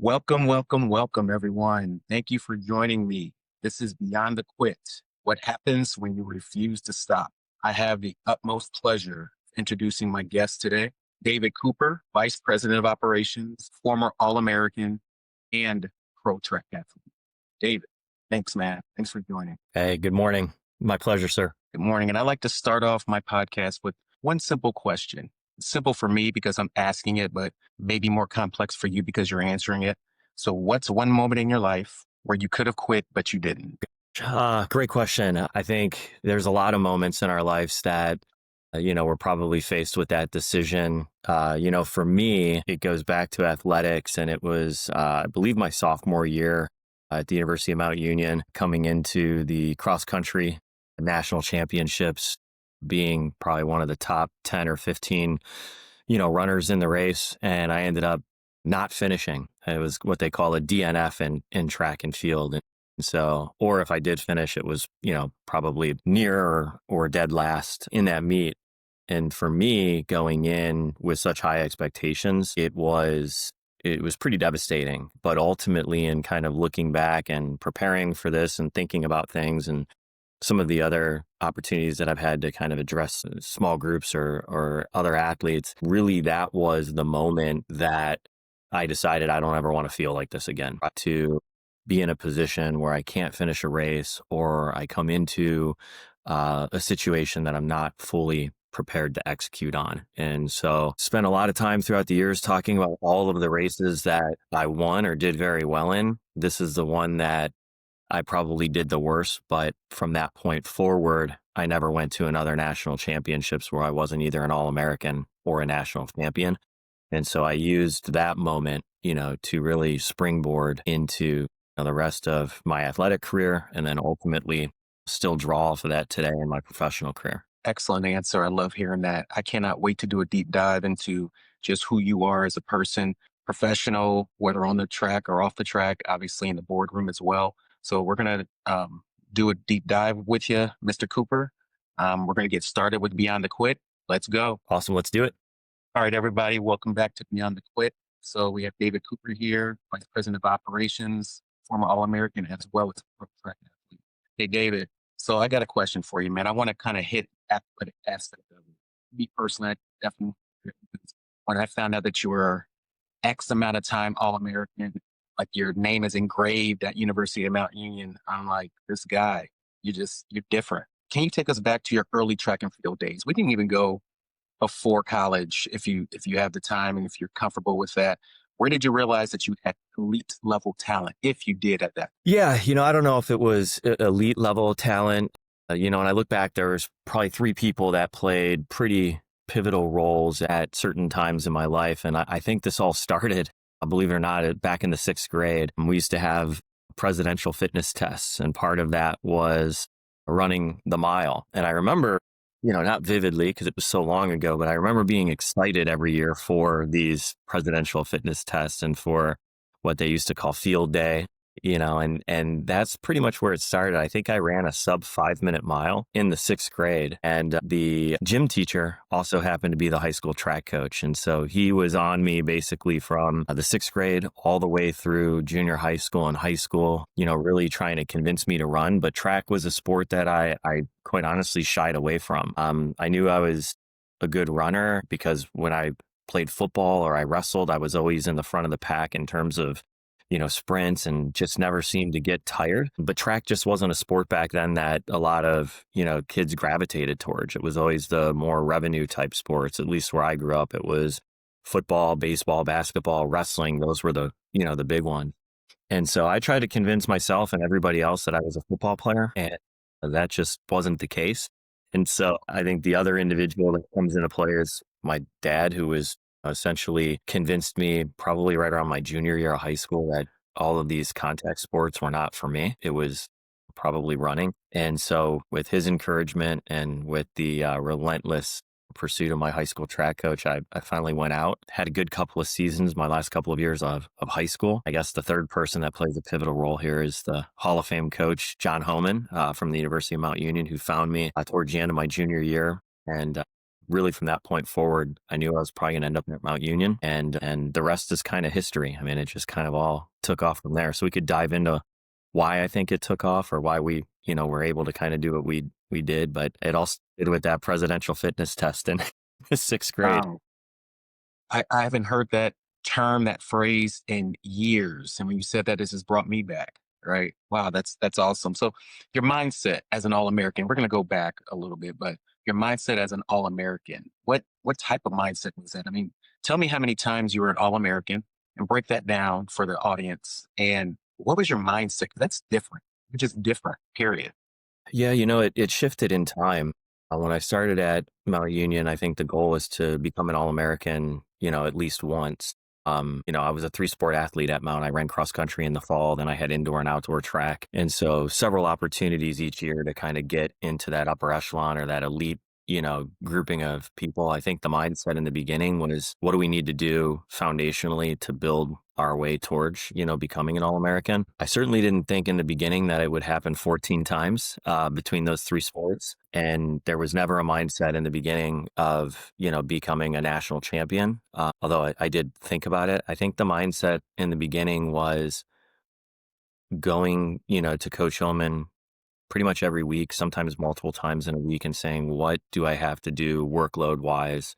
Welcome, welcome, welcome, everyone. Thank you for joining me. This is Beyond the Quit. What happens when you refuse to stop? I have the utmost pleasure of introducing my guest today, David Cooper, Vice President of Operations, former All-American, and pro track athlete. David, thanks, man. Thanks for joining. Hey, good morning. My pleasure, sir. Good morning. And I like to start off my podcast with one simple question. It's simple for me because I'm asking it, but maybe more complex for you because you're answering it. So what's one moment in your life where you could have quit, but you didn't? Great question. I think there's a lot of moments in our lives that, we're probably faced with that decision. For me, it goes back to athletics, and it was, I believe, my sophomore year at the University of Mount Union, coming into the cross country national championships, being probably one of the top 10 or 15, runners in the race. And I ended up not finishing. It was what they call a DNF in track and field. And so, or if I did finish, it was, probably near or dead last in that meet. And for me, going in with such high expectations, it was pretty devastating. But ultimately, in kind of looking back and preparing for this and thinking about things and some of the other opportunities that I've had to kind of address small groups or other athletes, really that was the moment that I decided I don't ever want to feel like this again, to be in a position where I can't finish a race or I come into a situation that I'm not fully prepared to execute on. And so spent a lot of time throughout the years talking about all of the races that I won or did very well in. This is the one that I probably did the worst, but from that point forward, I never went to another national championships where I wasn't either an All-American or a national champion. And so I used that moment, to really springboard into the rest of my athletic career, and then ultimately still draw for that today in my professional career. Excellent answer. I love hearing that. I cannot wait to do a deep dive into just who you are as a person, professional, whether on the track or off the track, obviously in the boardroom as well. So we're going to do a deep dive with you, Mr. Cooper. We're going to get started with Beyond the Quit. Let's go. Awesome. Let's do it. All right, everybody. Welcome back to Beyond the Quit. So we have David Cooper here, Vice President of Operations, former All-American, as well as pro track athlete. Hey, David. So I got a question for you, man. I want to kind of hit athletic aspect of it. Me personally, I definitely, when I found out that you were X amount of time All-American, like your name is engraved at University of Mount Union, I'm like, this guy, you're different. Can you take us back to your early track and field days? We didn't even go before college, if you have the time and if you're comfortable with that. Where did you realize that you had elite level talent, if you did at that? Yeah, I don't know if it was elite level talent. When I look back, there was probably three people that played pretty pivotal roles at certain times in my life. And I think this all started, believe it or not, back in the sixth grade. We used to have presidential fitness tests, and part of that was running the mile. And I remember, not vividly because it was so long ago, but I remember being excited every year for these presidential fitness tests and for what they used to call field day, and that's pretty much where it started. I think I ran a sub 5-minute mile in the sixth grade, and the gym teacher also happened to be the high school track coach. And so he was on me basically from the sixth grade all the way through junior high school and high school, really trying to convince me to run. But track was a sport that I quite honestly shied away from. I knew I was a good runner because when I played football or I wrestled, I was always in the front of the pack in terms of sprints, and just never seemed to get tired. But track just wasn't a sport back then that a lot of, kids gravitated towards. It was always the more revenue type sports, at least where I grew up. It was football, baseball, basketball, wrestling. Those were the big ones. And so I tried to convince myself and everybody else that I was a football player, and that just wasn't the case. And so I think the other individual that comes into play is my dad, who was essentially convinced me probably right around my junior year of high school that all of these contact sports were not for me. It was probably running. And so with his encouragement and with the relentless pursuit of my high school track coach, I finally went out, had a good couple of seasons, my last couple of years of high school. I guess the third person that plays a pivotal role here is the Hall of Fame coach, John Homan, from the University of Mount Union, who found me towards the end of my junior year and really from that point forward, I knew I was probably going to end up at Mount Union, and the rest is kind of history. I mean, it just kind of all took off from there. So we could dive into why I think it took off or why we, were able to kind of do what we did. But it all started with that presidential fitness test in sixth grade. Wow. I haven't heard that term, that phrase in years. And when you said that, this has brought me back. Right. Wow, that's awesome. So your mindset as an All-American, we're gonna go back a little bit, but your mindset as an All-American, what type of mindset was that? I mean, tell me how many times you were an All-American and break that down for the audience. And what was your mindset? 'Cause that's different. It's just different, period. Yeah, it shifted in time. When I started at Mount Union, I think the goal was to become an All-American, at least once. I was a three-sport athlete at Mount. I ran cross country in the fall, then I had indoor and outdoor track. And so several opportunities each year to kind of get into that upper echelon or that elite, grouping of people. I think the mindset in the beginning was, what do we need to do foundationally to build our way towards, becoming an All-American? I certainly didn't think in the beginning that it would happen 14 times between those three sports. And there was never a mindset in the beginning of, becoming a national champion. Although I did think about it. I think the mindset in the beginning was going, to Coach Hillman pretty much every week, sometimes multiple times in a week, and saying, what do I have to do workload wise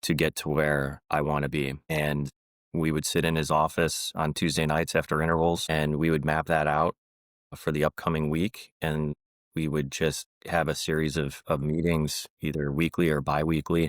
to get to where I want to be? And we would sit in his office on Tuesday nights after intervals, and we would map that out for the upcoming week. And we would just have a series of meetings, either weekly or biweekly,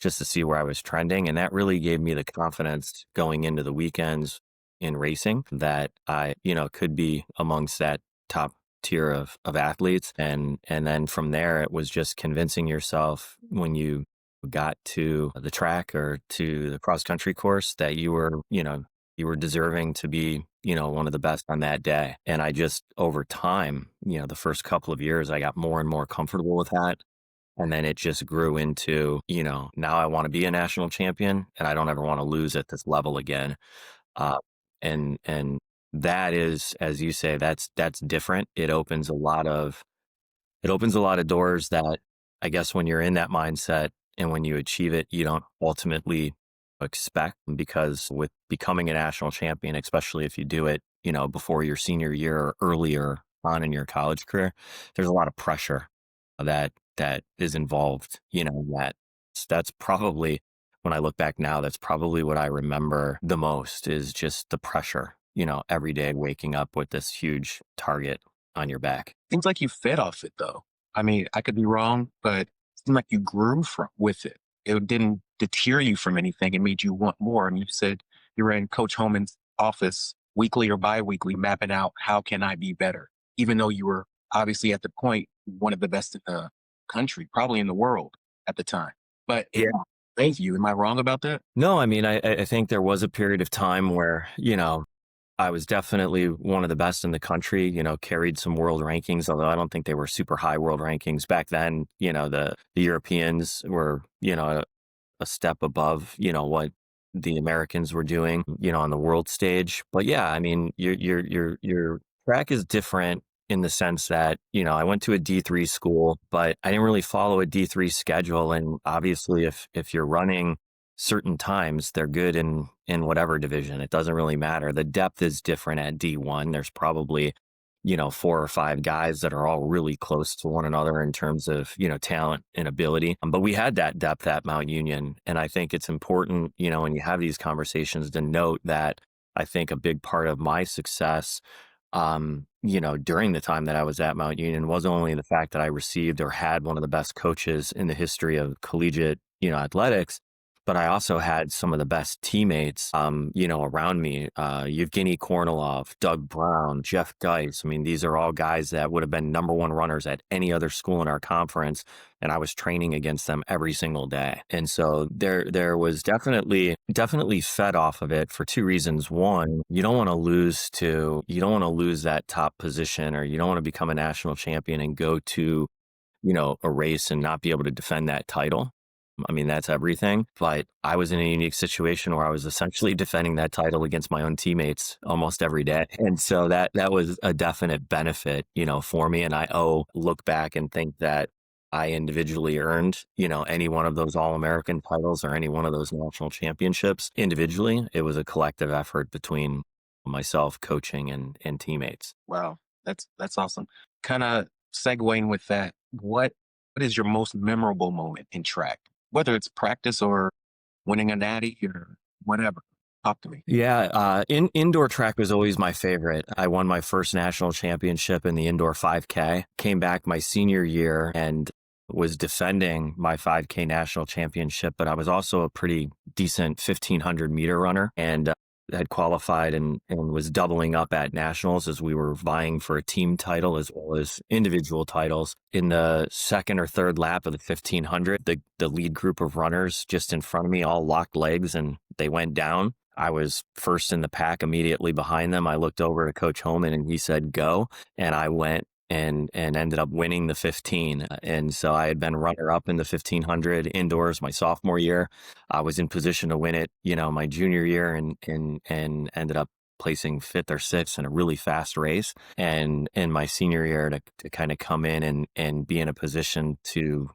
just to see where I was trending. And that really gave me the confidence going into the weekends in racing that I, could be amongst that top tier of athletes. And then from there, it was just convincing yourself when you got to the track or to the cross country course that you were deserving to be, one of the best on that day. And I just, over time, the first couple of years, I got more and more comfortable with that. And then it just grew into, now I want to be a national champion and I don't ever want to lose at this level again. Uh, and that is, as you say, that's different. It opens a lot of doors that I guess when you're in that mindset and when you achieve it, you don't ultimately expect, because with becoming a national champion, especially if you do it, before your senior year or earlier on in your college career, there's a lot of pressure that is involved, that's probably, when I look back now, that's probably what I remember the most, is just the pressure, every day waking up with this huge target on your back. Seems like you fed off it though. I mean, I could be wrong, but it seemed like you grew from with it. It didn't deter you from anything. It made you want more. And you said you were in Coach Holman's office weekly or bi-weekly, mapping out how can I be better, even though you were obviously at the point one of the best in the country, probably in the world at the time. But yeah, thank you. Am I wrong about that? No, I mean, I think there was a period of time where, I was definitely one of the best in the country, carried some world rankings, although I don't think they were super high world rankings. Back then, the Europeans were, a step above, what the Americans were doing, on the world stage. But yeah, I mean, your track is different in the sense that, I went to a D3 school, but I didn't really follow a D3 schedule. And obviously if you're running certain times, they're good in whatever division. It doesn't really matter. The depth is different at D1. There's probably, 4 or 5 guys that are all really close to one another in terms of, talent and ability. But we had that depth at Mount Union. And I think it's important, when you have these conversations, to note that I think a big part of my success, during the time that I was at Mount Union, wasn't only the fact that I received or had one of the best coaches in the history of collegiate, athletics, but I also had some of the best teammates, around me. Yevgeny Kornilov, Doug Brown, Jeff Geis. I mean, these are all guys that would have been number one runners at any other school in our conference. And I was training against them every single day. And so there was definitely fed off of it for two reasons. One, you don't want to lose that top position, or you don't want to become a national champion and go to, a race and not be able to defend that title. I mean, that's everything. But I was in a unique situation where I was essentially defending that title against my own teammates almost every day. And so that was a definite benefit, for me. And I look back and think that, I individually earned, any one of those All-American titles or any one of those national championships individually. It was a collective effort between myself, coaching, and teammates. Wow, that's awesome. Kind of segueing with that, what is your most memorable moment in track? Whether it's practice or winning a natty or whatever. Talk to me. Yeah, indoor track was always my favorite. I won my first national championship in the indoor 5K. Came back my senior year and was defending my 5K national championship, but I was also a pretty decent 1500-meter runner and had qualified and was doubling up at nationals as we were vying for a team title as well as individual titles. In the second or third lap of the 1500, the lead group of runners just in front of me all locked legs and they went down. I was first in the pack immediately behind them. I looked over to Coach Homan and he said, go. And I went and ended up winning the 15. And so I had been runner up in the 1500 indoors my sophomore year. I was in position to win it, my junior year and ended up placing fifth or sixth in a really fast race. And in my senior year to kind of come in and be in a position to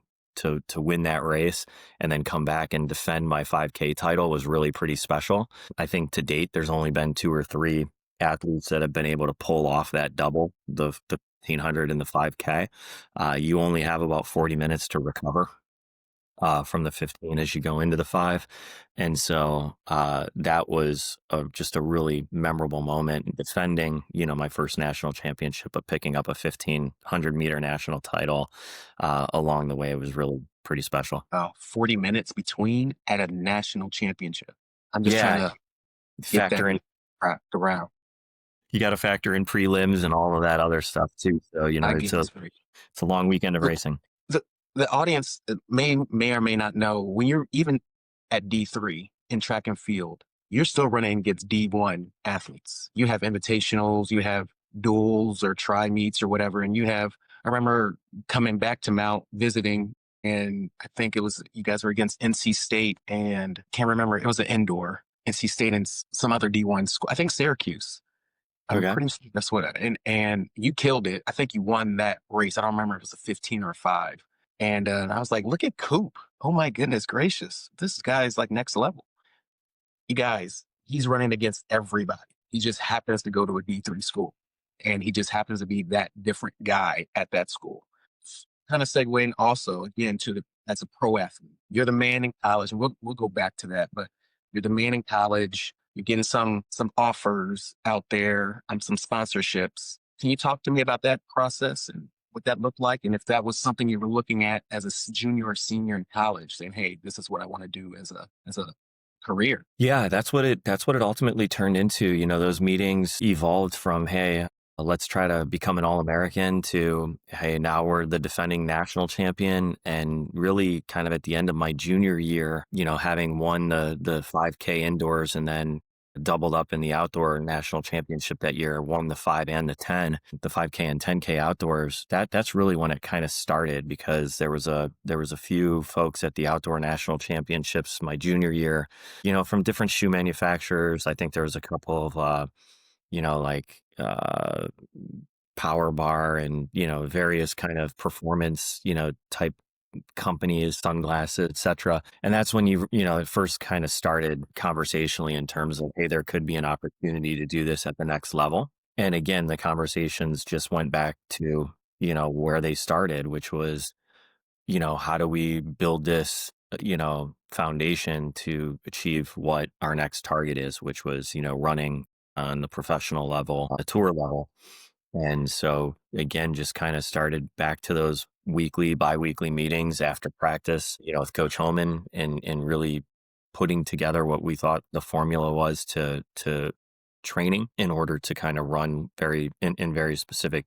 win that race and then come back and defend my 5K title was really pretty special. I think to date, there's only been 2 or 3 athletes that have been able to pull off that double, the 1500 and the 5K. You only have about 40 minutes to recover from the 15 as you go into the 5. And so that was just a really memorable moment defending, my first national championship, but picking up a 1500-meter national title along the way. It was really pretty special. 40 minutes between at a national championship. I'm just trying to get factor that in. wrapped around. You got to factor in prelims and all of that other stuff too. So, it's a long weekend of racing. The audience may or may not know, when you're even at D3 in track and field, you're still running against D1 athletes. You have invitationals, you have duels or tri meets or whatever. And I remember coming back to Mount visiting, and I think it was, you guys were against NC State and can't remember, it was an indoor, NC State and some other D1 school, I think Syracuse. I'm pretty sure that's what, and you killed it. I think you won that race. I don't remember if it was a 15 or a 5. And I was like, look at Coop. Oh my goodness gracious. This guy's like next level. You guys, he's running against everybody. He just happens to go to a D3 school. And he just happens to be that different guy at that school. Kind of segueing also again as a pro athlete. You're the man in college, and we'll go back to that, but you're the man in college. You're getting some offers out there, some sponsorships. Can you talk to me about that process and what that looked like? And if that was something you were looking at as a junior or senior in college, saying, hey, this is what I want to do as a career. Yeah, that's what it ultimately turned into. Those meetings evolved from, hey, let's try to become an All-American to, hey, now we're the defending national champion. And really kind of at the end of my junior year, having won the 5K indoors and then doubled up in the outdoor national championship that year, won the 5 and the 10, the 5K and 10K outdoors. That's really when it kind of started, because there was a few folks at the outdoor national championships my junior year, from different shoe manufacturers. I think there was a couple of, Power Bar and, various kind of performance, type companies, sunglasses, etc. And that's when it first kind of started conversationally in terms of, hey, there could be an opportunity to do this at the next level. And again, the conversations just went back to, where they started, which was, how do we build this, foundation to achieve what our next target is, which was, running on the professional level, the tour level. And so again, just kind of started back to those bi-weekly meetings after practice, with Coach Homan and really putting together what we thought the formula was to training in order to kind of run in very specific,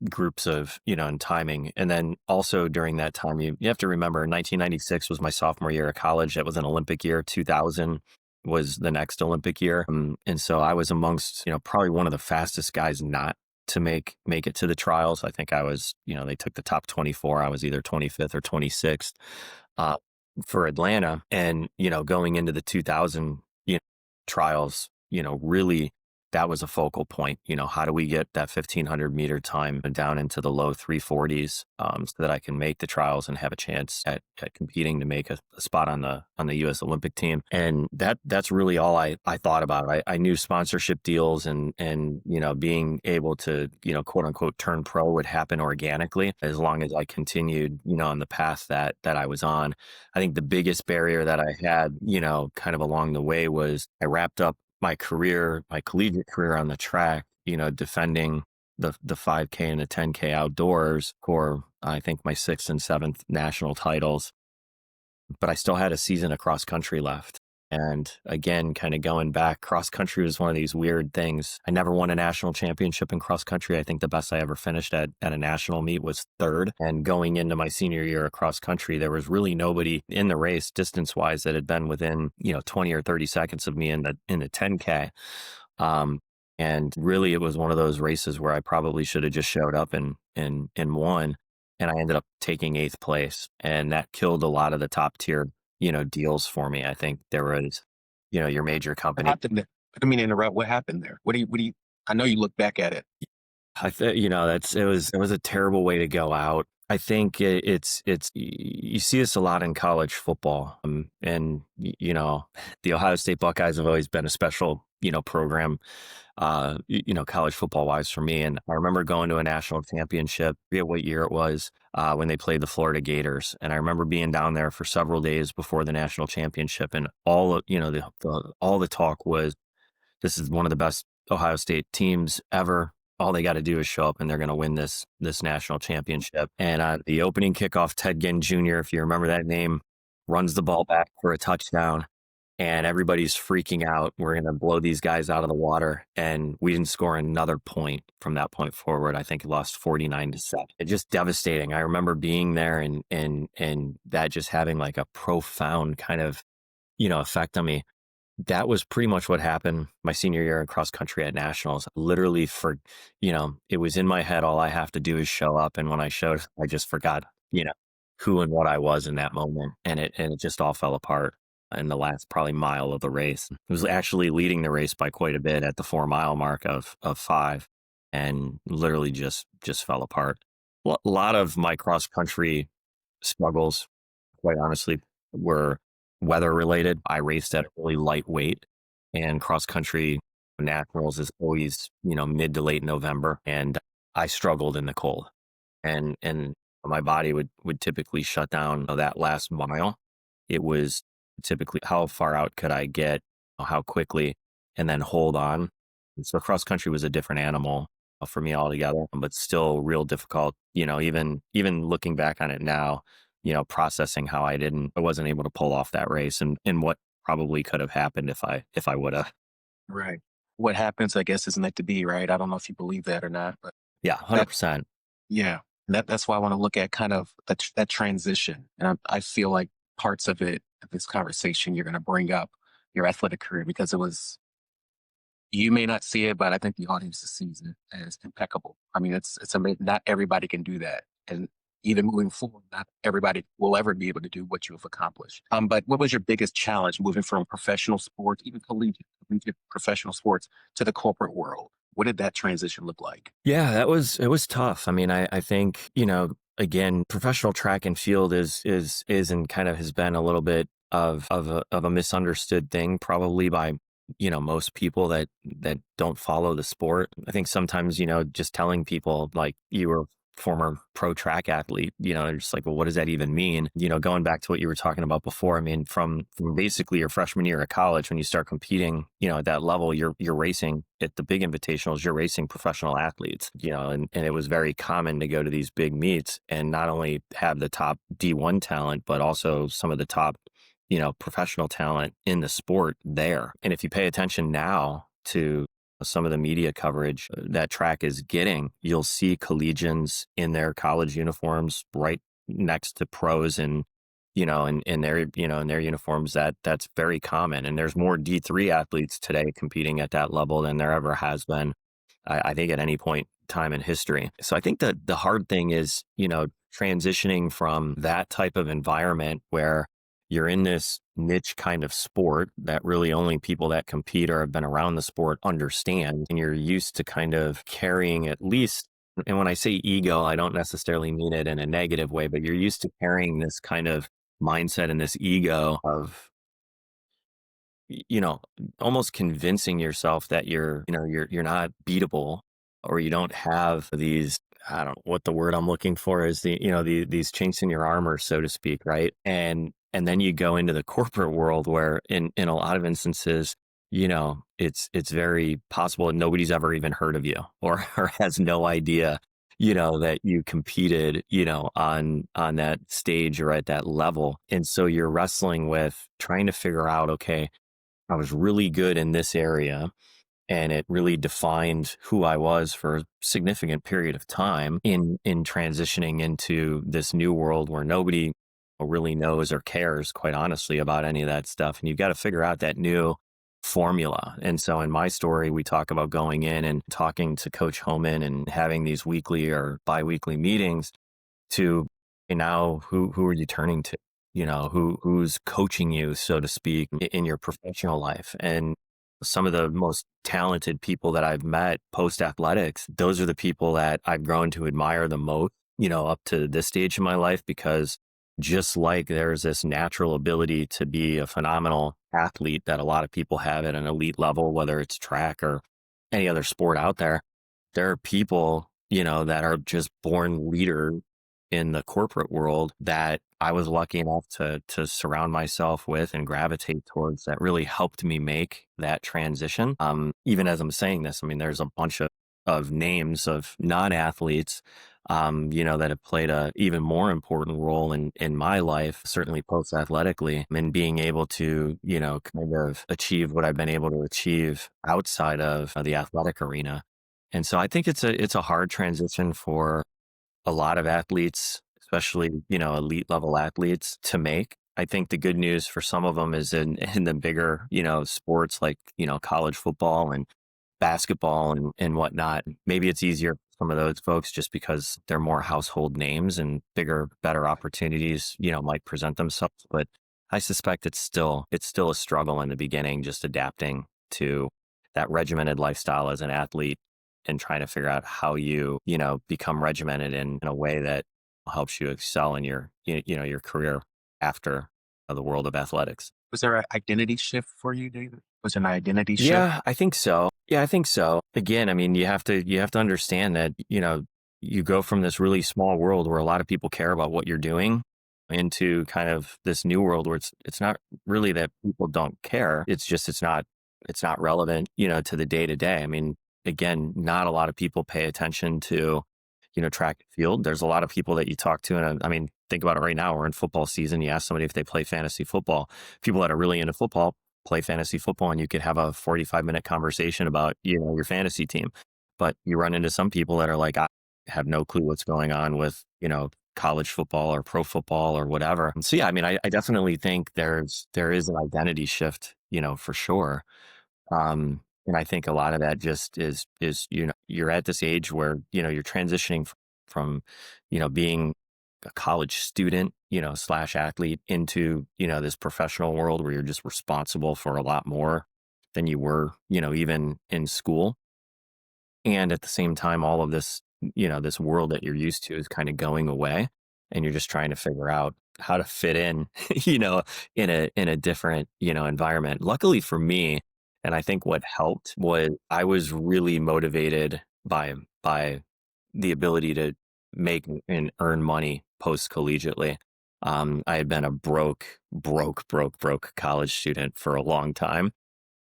groups of, and timing. And then also during that time, you have to remember 1996 was my sophomore year of college. That was an Olympic year. 2000 was the next Olympic year. And so I was amongst, probably one of the fastest guys not to make it to the trials. I think I was, they took the top 24. I was either 25th or 26th for Atlanta. And, going into the 2000 trials, really that was a focal point. How do we get that 1500-meter time down into the low 340s, so that I can make the trials and have a chance at competing to make a spot on the U.S. Olympic team. And that's really all I thought about. I knew sponsorship deals and being able to quote unquote turn pro would happen organically as long as I continued on the path that I was on. I think the biggest barrier that I had kind of along the way was I wrapped up my collegiate career on the track, defending the 5K and the 10K outdoors for I think my 6th and 7th national titles. But I still had a season of cross country left. And again, kind of going back, cross country was one of these weird things. I never won a national championship in cross country. I think the best I ever finished at a national meet was 3rd. And going into my senior year of cross country, there was really nobody in the race distance wise that had been within, 20 or 30 seconds of me in the 10K. And really, it was one of those races where I probably should have just showed up and won. And I ended up taking 8th place, and that killed a lot of the top tier, deals for me. I think there was, your major What company. happened there? I didn't mean to interrupt. What happened there? What do you, I know you look back at it. I think, it was a terrible way to go out. I think it's you see this a lot in college football, and the Ohio State Buckeyes have always been a special program, college football wise for me. And I remember going to a national championship, I forget what year it was, when they played the Florida Gators. And I remember being down there for several days before the national championship, and all of, all the talk was, this is one of the best Ohio State teams ever. All they got to do is show up and they're going to win this national championship. And the opening kickoff, Ted Ginn Jr., if you remember that name, runs the ball back for a touchdown, and everybody's freaking out. We're going to blow these guys out of the water. And we didn't score another point from that point forward. I think it lost 49-7. It's just devastating. I remember being there and that just having like a profound kind of, effect on me. That was pretty much what happened my senior year in cross country at nationals. Literally it was in my head. All I have to do is show up. And when I showed, I just forgot, who and what I was in that moment. And it just all fell apart in the last probably mile of the race. It was actually leading the race by quite a bit at the 4-mile mark of 5, and literally just fell apart. A lot of my cross country struggles, quite honestly, were weather related. I raced at a really light weight, and cross country nationals is always, mid to late November. And I struggled in the cold, and my body would typically shut down that last mile. It was typically how far out could I get, how quickly, and then hold on. And so cross country was a different animal for me altogether, but still real difficult, even looking back on it now, processing how I wasn't able to pull off that race, and what probably could have happened if I would have. Right. What happens, I guess, is meant to be, right? I don't know if you believe that or not, but Yeah, 100%. yeah, that's why I want to look at kind of that transition. And I feel like parts of this conversation, you're going to bring up your athletic career, because you may not see it, but I think the audience sees it as impeccable. I mean, it's amazing. Not everybody can do that. And even moving forward, not everybody will ever be able to do what you have accomplished. But what was your biggest challenge moving from professional sports, even collegiate professional sports, to the corporate world? What did that transition look like? Yeah, it was tough. I mean, I think, again, professional track and field is and kind of has been a little bit of a misunderstood thing, probably by most people that don't follow the sport. I think sometimes, just telling people like you were former pro track athlete, they're just like, well, what does that even mean? Going back to what you were talking about before, I mean, from basically your freshman year of college, when you start competing, at that level, you're racing at the big invitationals, you're racing professional athletes, and it was very common to go to these big meets and not only have the top D1 talent, but also some of the top, professional talent in the sport there. And if you pay attention now to some of the media coverage that track is getting, you'll see collegians in their college uniforms right next to pros, and in their uniforms. That's very common. And there's more D3 athletes today competing at that level than there ever has been, I think, at any point in time in history. So I think that the hard thing is, transitioning from that type of environment where you're in this niche kind of sport that really only people that compete or have been around the sport understand. And you're used to kind of carrying at least, and when I say ego, I don't necessarily mean it in a negative way, but you're used to carrying this kind of mindset and this ego of, you know, almost convincing yourself that you're not beatable, or you don't have these, I don't know what the word I'm looking for is, these chinks in your armor, so to speak, right? And then you go into the corporate world where in a lot of instances, it's very possible that nobody's ever even heard of you, or has no idea, that you competed, on that stage or at that level. And so you're wrestling with trying to figure out, okay, I was really good in this area, and it really defined who I was for a significant period of time in transitioning into this new world where nobody really knows or cares, quite honestly, about any of that stuff. And you've got to figure out that new formula. And so in my story, we talk about going in and talking to Coach Homan and having these weekly or biweekly meetings to, "Hey, now who are you turning to? Who's coaching you, so to speak, in your professional life?" And some of the most talented people that I've met post athletics, those are the people that I've grown to admire the most, up to this stage in my life, because just like there's this natural ability to be a phenomenal athlete that a lot of people have at an elite level, whether it's track or any other sport out there, there are people, that are just born leaders in the corporate world that I was lucky enough to surround myself with and gravitate towards, that really helped me make that transition. Even as I'm saying this, I mean, there's a bunch of names of non-athletes, that have played a even more important role in my life, certainly post athletically, and being able to, kind of achieve what I've been able to achieve outside of the athletic arena. And so I think it's a hard transition for a lot of athletes, especially, elite level athletes, to make. I think the good news for some of them is in the bigger, sports like, college football and basketball and whatnot. Maybe it's easier for some of those folks just because they're more household names and bigger, better opportunities, might present themselves. But I suspect it's still a struggle in the beginning, just adapting to that regimented lifestyle as an athlete and trying to figure out how you, become regimented in a way that helps you excel in your career after the world of athletics. Was there an identity shift for you, David? Was it an identity shift? Yeah, I think so. Yeah, I think so. Again, I mean, you have to understand that, you go from this really small world where a lot of people care about what you're doing into kind of this new world where it's not really that people don't care. It's just it's not relevant, to the day to day. I mean, again, not a lot of people pay attention to, track and field. There's a lot of people that you talk to, and I mean, think about it right now. We're in football season. You ask somebody if they play fantasy football. People that are really into football play fantasy football, and you could have a 45-minute conversation about, your fantasy team. But you run into some people that are like, I have no clue what's going on with, college football or pro football or whatever. And so, yeah, I mean, I definitely think there is an identity shift, for sure. And I think a lot of that just is, you're at this age where, you're transitioning from, being a college student, slash athlete into, this professional world where you're just responsible for a lot more than you were, even in school. And at the same time, all of this, this world that you're used to is kind of going away, and you're just trying to figure out how to fit in, in a different, environment. Luckily for me, and I think what helped was I was really motivated by the ability to make and earn money post collegiately. I had been a broke college student for a long time.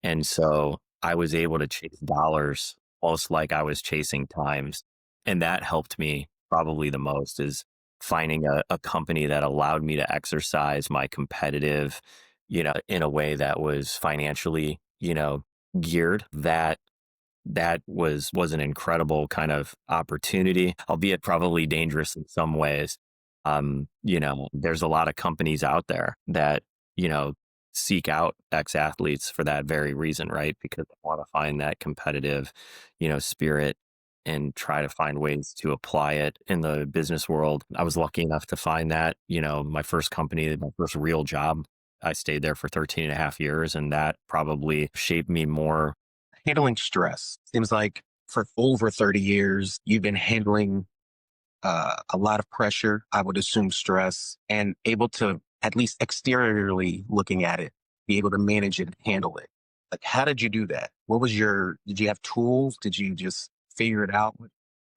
And so I was able to chase dollars almost like I was chasing times. And that helped me probably the most, is finding a company that allowed me to exercise my competitive, in a way that was financially, geared. That was an incredible kind of opportunity, albeit probably dangerous in some ways. There's a lot of companies out there that, seek out ex-athletes for that very reason, right? Because they want to find that competitive, spirit and try to find ways to apply it in the business world. I was lucky enough to find that, my first company, my first real job I stayed there for 13 and a half years, and that probably shaped me more. Handling stress seems like for over 30 years, you've been handling a lot of pressure, I would assume stress, and able to, at least exteriorly looking at it, be able to manage it and handle it. Like, how did you do that? Did you have tools? Did you just figure it out?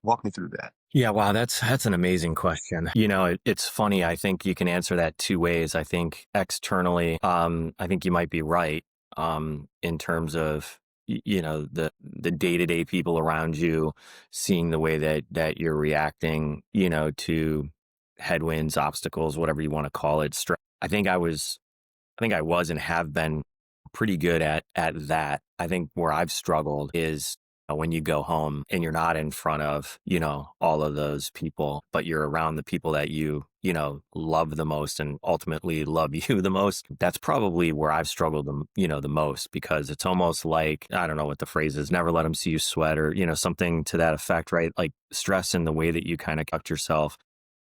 Walk me through that. Yeah, wow, that's an amazing question. It's funny. I think you can answer that two ways. I think externally, I think you might be right, in terms of the day to day people around you, seeing the way that you're reacting, to headwinds, obstacles, whatever you want to call it. I think I was and have been pretty good at that. I think where I've struggled is when you go home and you're not in front of, all of those people, but you're around the people that love the most and ultimately love you the most. That's probably where I've struggled the most, because it's almost like, I don't know what the phrase is, never let them see you sweat, or, something to that effect, right? Like stress in the way that you kind of conduct yourself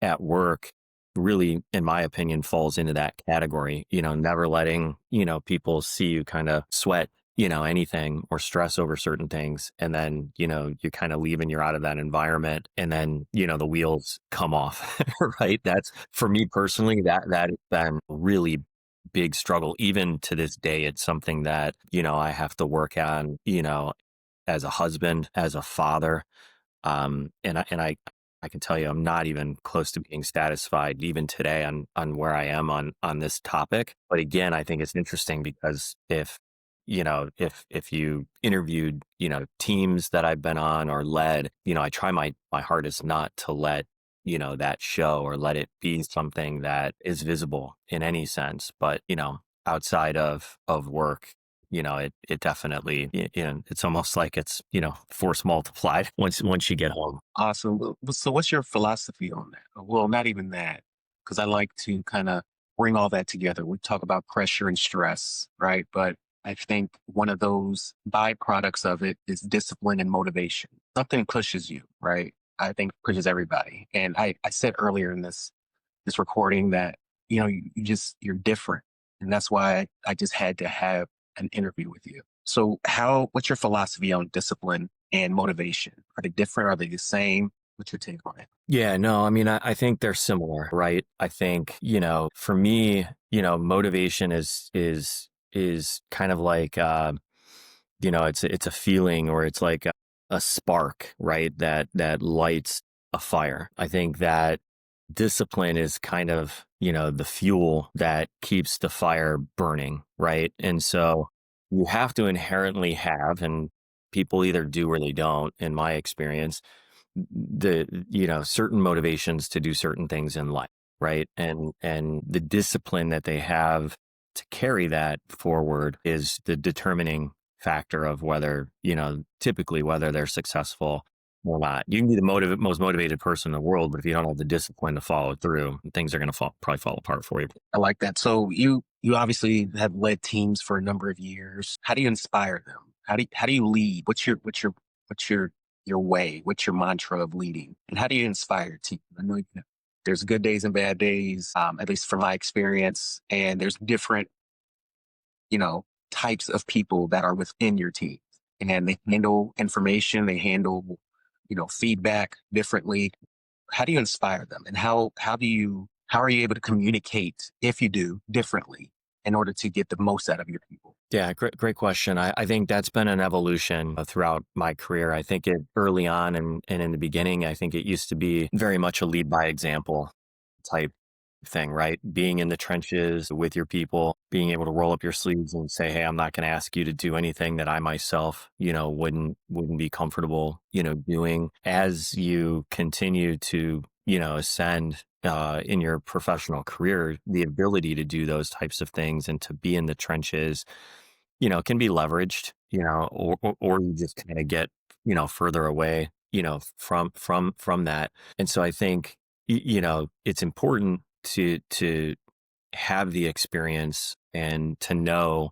at work really, in my opinion, falls into that category, never letting, people see you kind of sweat, anything or stress over certain things. And then, you kind of leave and you're out of that environment. And then, the wheels come off, right? That's for me personally, that has been a really big struggle. Even to this day, it's something that, I have to work on, as a husband, as a father. And I can tell you, I'm not even close to being satisfied even today on where I am on this topic. But again, I think it's interesting because if you interviewed, teams that I've been on or led, I try my hardest not to let, that show or let it be something that is visible in any sense. But, outside of work, it definitely, it's almost like it's, force multiplied once you get home. Awesome. So, what's your philosophy on that? Well, not even that, because I like to kind of bring all that together. We talk about pressure and stress, right? But I think one of those byproducts of it is discipline and motivation. Something pushes you, right? I think pushes everybody. And I said earlier in this recording that, you're different. And that's why I just had to have an interview with you. So what's your philosophy on discipline and motivation? Are they different? Are they the same? What's your take on it? Yeah, no, I mean, I think they're similar, right? I think, for me, motivation is kind of like, it's a feeling, or it's like a spark, right? That lights a fire. I think that discipline is kind of, the fuel that keeps the fire burning, right? And so you have to inherently have, and people either do or they don't, in my experience, certain motivations to do certain things in life, right? And the discipline that they have to carry that forward is the determining factor of whether, typically whether they're successful or not. You can be the most motivated person in the world, but if you don't have the discipline to follow through, things are going to probably fall apart for you. I like that. So you obviously have led teams for a number of years. How do you inspire them? How do you lead? What's your way? What's your mantra of leading? And how do you inspire teams? I know there's good days and bad days, at least from my experience, and there's different types of people that are within your team, and they handle information, they handle feedback differently. How do you inspire them, and how are you able to communicate, if you do, differently in order to get the most out of your people? Yeah, great question. I think that's been an evolution throughout my career. I think it early on and in the beginning, I think it used to be very much a lead by example type thing, right? Being in the trenches with your people, being able to roll up your sleeves and say, "Hey, I'm not going to ask you to do anything that I myself, wouldn't be comfortable, doing." As you continue to, ascend in your professional career, the ability to do those types of things and to be in the trenches, can be leveraged, or you just kind of get, further away, from that. And so I think, it's important to have the experience and to know,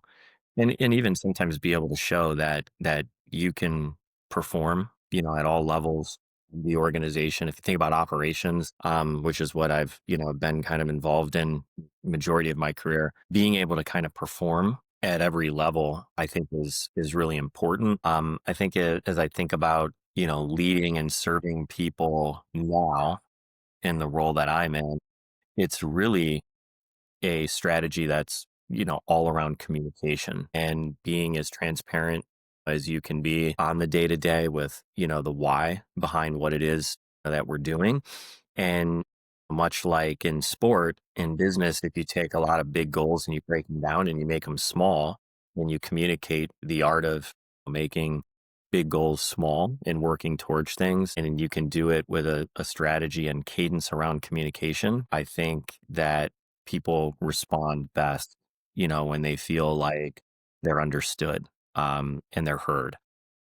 and even sometimes be able to show that you can perform, at all levels the organization. If you think about operations, which is what I've, been kind of involved in majority of my career, being able to kind of perform at every level, I think is really important. I think as I think about, leading and serving people now in the role that I'm in, it's really a strategy that's, all around communication and being as transparent as you can be on the day to day with, the why behind what it is that we're doing. And much like in sport, in business, if you take a lot of big goals and you break them down and you make them small, and you communicate the art of making big goals small and working towards things, and you can do it with a strategy and cadence around communication, I think that people respond best, when they feel like they're understood, and they're heard.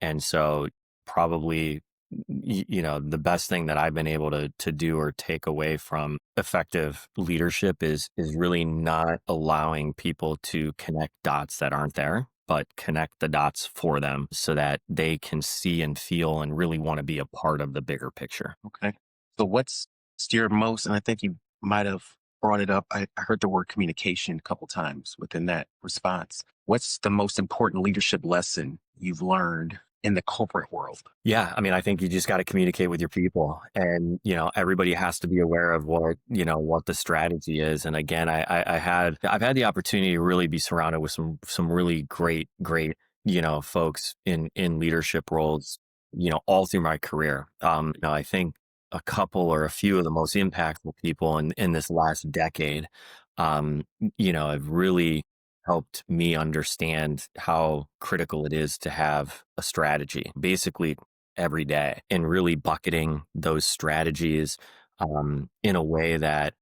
And so probably, the best thing that I've been able to do or take away from effective leadership is really not allowing people to connect dots that aren't there, but connect the dots for them so that they can see and feel and really want to be a part of the bigger picture. Okay. So what's your most, and I think you might have brought it up. I heard the word communication a couple times within that response. What's the most important leadership lesson you've learned in the corporate world? Yeah, I mean, I think you just got to communicate with your people, and everybody has to be aware of what the strategy is. And again, I've had the opportunity to really be surrounded with some really great folks in leadership roles, all through my career. I think a couple or a few of the most impactful people in this last decade, have really helped me understand how critical it is to have a strategy basically every day, and really bucketing those strategies in a way that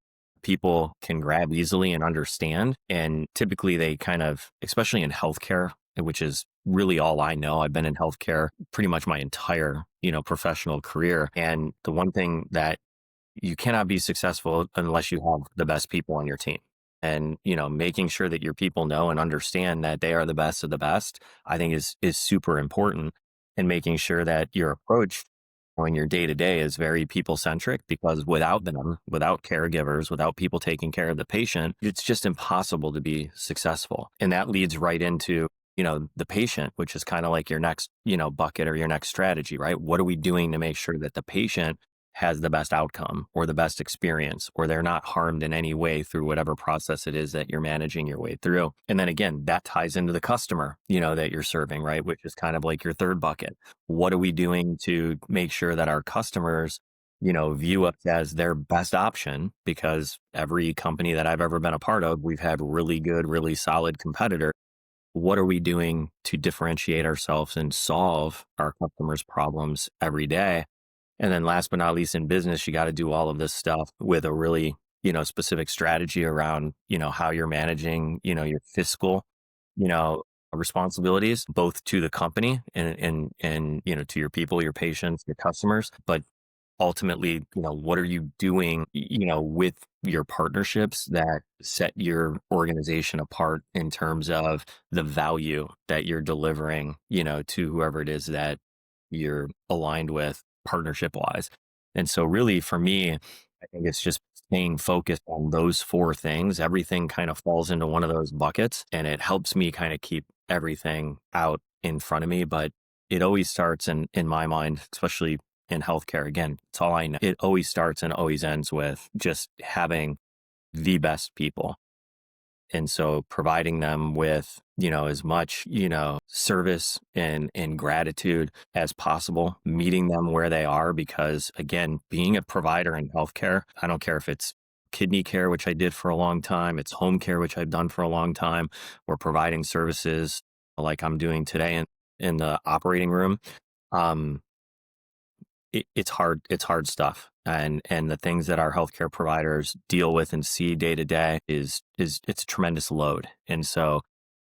people can grab easily and understand. And typically they kind of, especially in healthcare, which is really all I know. I've been in healthcare pretty much my entire, professional career. And the one thing that you cannot be successful unless you have the best people on your team. And, making sure that your people know and understand that they are the best of the best, I think is super important. And making sure that your approach on your day to day is very people centric, because without them, without caregivers, without people taking care of the patient, it's just impossible to be successful. And that leads right into, the patient, which is kind of like your next, bucket or your next strategy, right? What are we doing to make sure that the patient has the best outcome or the best experience, or they're not harmed in any way through whatever process it is that you're managing your way through? And then again, that ties into the customer, that you're serving, right? Which is kind of like your third bucket. What are we doing to make sure that our customers, view us as their best option? Because every company that I've ever been a part of, we've had really good, really solid competitors. What are we doing to differentiate ourselves and solve our customers' problems every day? And then last but not least, in business, you got to do all of this stuff with a really, specific strategy around, how you're managing, your fiscal, you know, responsibilities, both to the company and, to your people, your patients, your customers. But ultimately, what are you doing, with your partnerships that set your organization apart in terms of the value that you're delivering, to whoever it is that you're aligned with partnership wise. And so really for me, I think it's just staying focused on those four things. Everything kind of falls into one of those buckets, and it helps me kind of keep everything out in front of me. But it always starts in my mind, especially in healthcare. Again, it's all I know. It always starts and always ends with just having the best people. And so providing them with, as much, service and gratitude as possible, meeting them where they are. Because again, being a provider in healthcare, I don't care if it's kidney care, which I did for a long time, it's home care, which I've done for a long time, or providing services like I'm doing today in the operating room. Um, it's hard stuff. And the things that our healthcare providers deal with and see day to day is it's a tremendous load. And so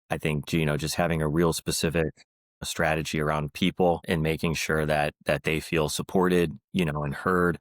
I think, just having a real specific strategy around people and making sure that they feel supported, and heard,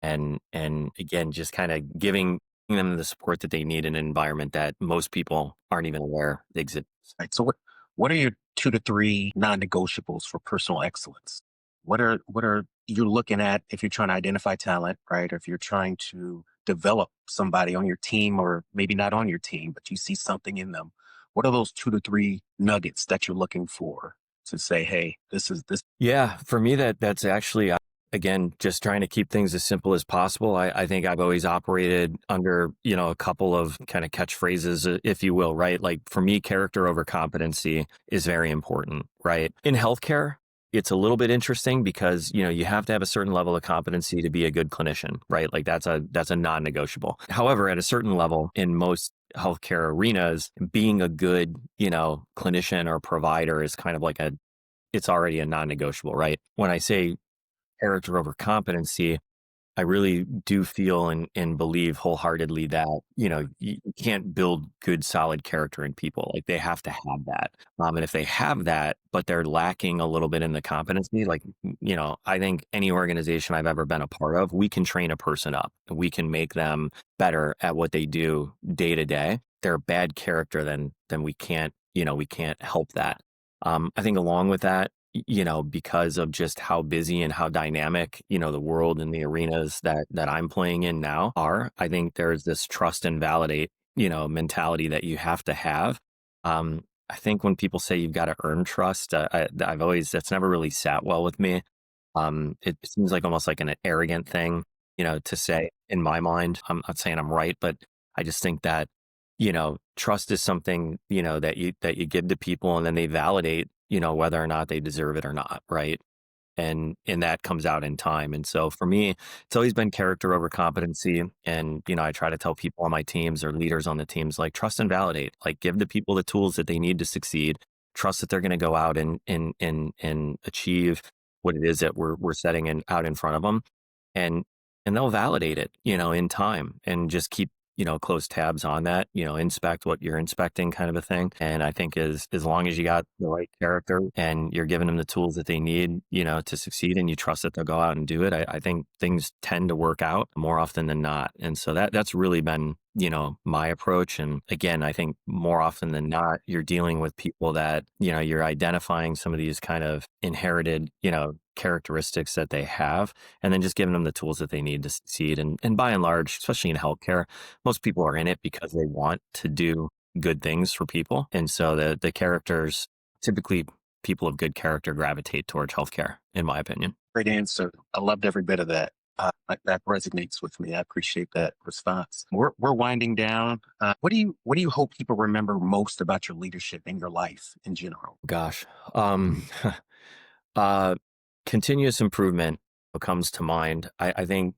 and again, just kind of giving them the support that they need in an environment that most people aren't even aware exists. Right. So what are your 2 to 3 non-negotiables for personal excellence? What are you're looking at, if you're trying to identify talent, right? Or if you're trying to develop somebody on your team or maybe not on your team, but you see something in them, what are those 2 to 3 nuggets that you're looking for to say, hey, this is this? Yeah, for me, that's actually, again, just trying to keep things as simple as possible. I think I've always operated under, a couple of kind of catchphrases, if you will, right? Like for me, character over competency is very important, right? In healthcare, it's a little bit interesting because, you have to have a certain level of competency to be a good clinician, right? Like that's a non-negotiable. However, at a certain level in most healthcare arenas, being a good, clinician or provider is kind of like it's already a non-negotiable, right? When I say character over competency, I really do feel and believe wholeheartedly that, you can't build good, solid character in people. Like they have to have that. And if they have that, but they're lacking a little bit in the competency, like, I think any organization I've ever been a part of, we can train a person up. We can make them better at what they do day to day. They're a bad character, then we can't, we can't help that. I think along with that, because of just how busy and how dynamic, the world and the arenas that I'm playing in now are, I think there's this trust and validate, mentality that you have to have. I think when people say you've got to earn trust, that's never really sat well with me. It seems like almost like an arrogant thing, to say in my mind. I'm not saying I'm right, but I just think that, trust is something, that you give to people and then they validate, whether or not they deserve it or not. Right. And that comes out in time. And so for me, it's always been character over competency. And, I try to tell people on my teams or leaders on the teams, like trust and validate, like give the people the tools that they need to succeed, trust that they're going to go out and achieve what it is that we're setting out in front of them. And they'll validate it, in time and just keep, close tabs on that, inspect what you're inspecting kind of a thing. And I think as long as you got the right character and you're giving them the tools that they need, to succeed and you trust that they'll go out and do it, I think things tend to work out more often than not. And so that's really been, my approach. And again, I think more often than not, you're dealing with people that, you're identifying some of these kind of inherited, characteristics that they have, and then just giving them the tools that they need to succeed. And by and large, especially in healthcare, most people are in it because they want to do good things for people. And so the characters, typically people of good character gravitate towards healthcare, in my opinion. Great answer. I loved every bit of that. That resonates with me. I appreciate that response. We're winding down. What do you hope people remember most about your leadership and your life in general? Gosh. Uh, Continuous improvement comes to mind. I think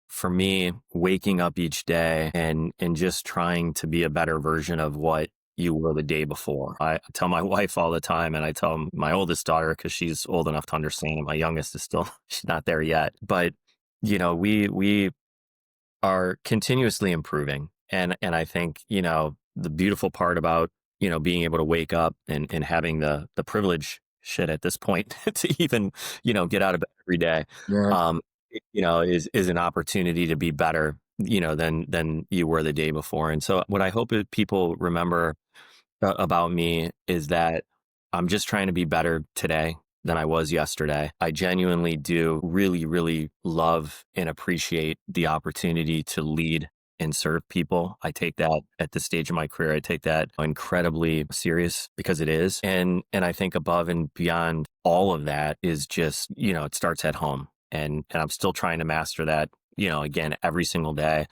for me, waking up each day and just trying to be a better version of what you were the day before. I tell my wife all the time, and I tell my oldest daughter because she's old enough to understand, and my youngest is still, she's not there yet. But, we are continuously improving. And I think, the beautiful part about, being able to wake up and having the privilege shit at this point to even, get out of bed every day, Yeah. is an opportunity to be better, than you were the day before. And so what I hope that people remember about me is that I'm just trying to be better today than I was yesterday. I genuinely do really, really love and appreciate the opportunity to lead and serve people. I take that at this stage of my career, I take that incredibly serious because it is. And I think above and beyond all of that is just, it starts at home. And I'm still trying to master that, again, every single day,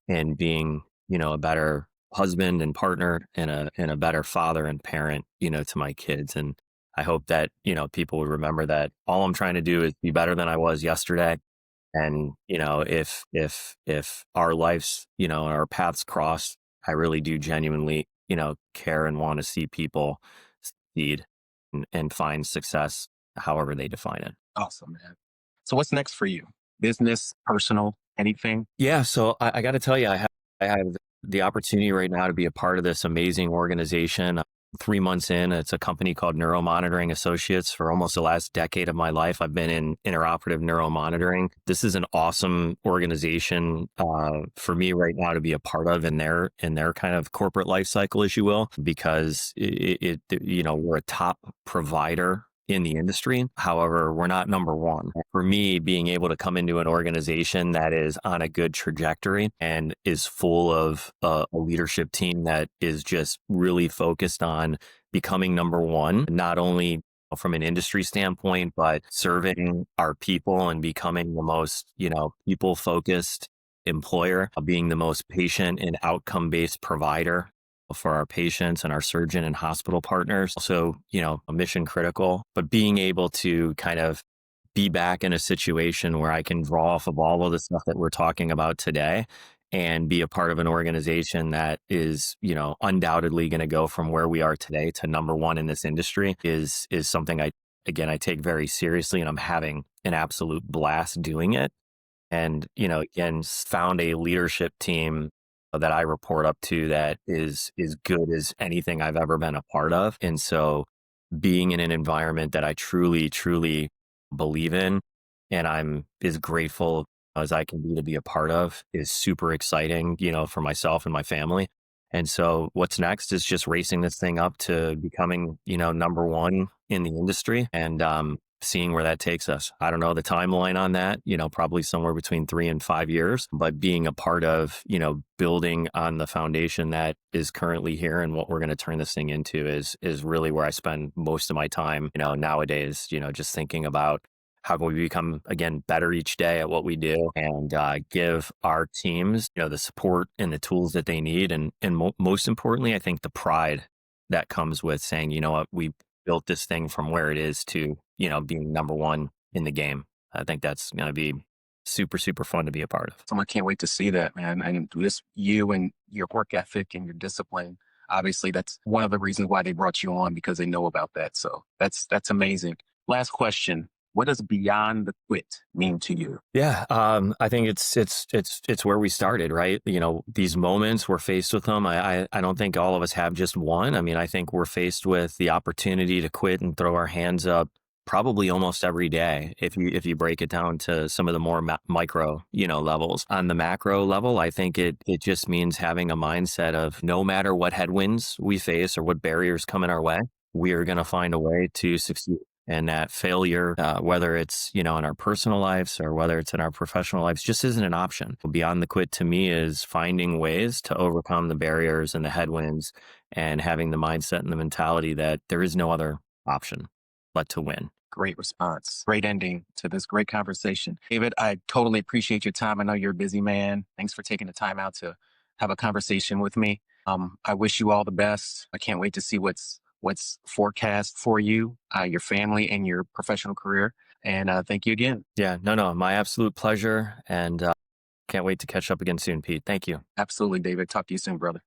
and being, a better husband and partner and a better father and parent, to my kids. And I hope that, people would remember that all I'm trying to do is be better than I was yesterday. And, if our lives, our paths cross, I really do genuinely, care and want to see people succeed and find success however they define it. Awesome, man. So what's next for you? Business, personal, anything? Yeah. So I got to tell you, I have the opportunity right now to be a part of this amazing organization. 3 months in, it's a company called Neuromonitoring Associates. For almost the last decade of my life, I've been in interoperative neuromonitoring. This is an awesome organization for me right now to be a part of in their kind of corporate life cycle, as you will, because we're a top provider in the industry. However, we're not number one. For me, being able to come into an organization that is on a good trajectory and is full of a leadership team that is just really focused on becoming number one, not only from an industry standpoint, but serving our people and becoming the most, people focused employer, being the most patient and outcome based provider for our patients and our surgeon and hospital partners. Also, mission critical, but being able to kind of be back in a situation where I can draw off of all of the stuff that we're talking about today and be a part of an organization that is, undoubtedly going to go from where we are today to number one in this industry is something I take very seriously, and I'm having an absolute blast doing it. And, again, found a leadership team that I report up to that is good as anything I've ever been a part of. And so being in an environment that I truly, truly believe in and I'm as grateful as I can be to be a part of is super exciting, for myself and my family. And so what's next is just racing this thing up to becoming, number one in the industry and seeing where that takes us. I don't know the timeline on that, probably somewhere between 3 and 5 years, but being a part of, building on the foundation that is currently here and what we're going to turn this thing into is really where I spend most of my time, nowadays, just thinking about how can we become, again, better each day at what we do and give our teams, the support and the tools that they need. And most importantly, I think the pride that comes with saying, what, we built this thing from where it is to, being number one in the game. I think that's going to be super, super fun to be a part of. So I can't wait to see that, man. And this, you and your work ethic and your discipline, obviously that's one of the reasons why they brought you on, because they know about that. So that's amazing. Last question. What does beyond the quit mean to you? Yeah, I think it's where we started, right? These moments we're faced with them. I don't think all of us have just one. I mean, I think we're faced with the opportunity to quit and throw our hands up probably almost every day if you break it down to some of the more micro levels. On the macro level, I think it just means having a mindset of no matter what headwinds we face or what barriers come in our way, we are going to find a way to succeed. And that failure, whether it's, in our personal lives or whether it's in our professional lives, just isn't an option. Beyond the quit to me is finding ways to overcome the barriers and the headwinds and having the mindset and the mentality that there is no other option but to win. Great response. Great ending to this great conversation. David, I totally appreciate your time. I know you're a busy man. Thanks for taking the time out to have a conversation with me. I wish you all the best. I can't wait to see what's forecast for you, your family, and your professional career. And thank you again. Yeah, no, my absolute pleasure. And can't wait to catch up again soon, Pete. Thank you. Absolutely, David. Talk to you soon, brother.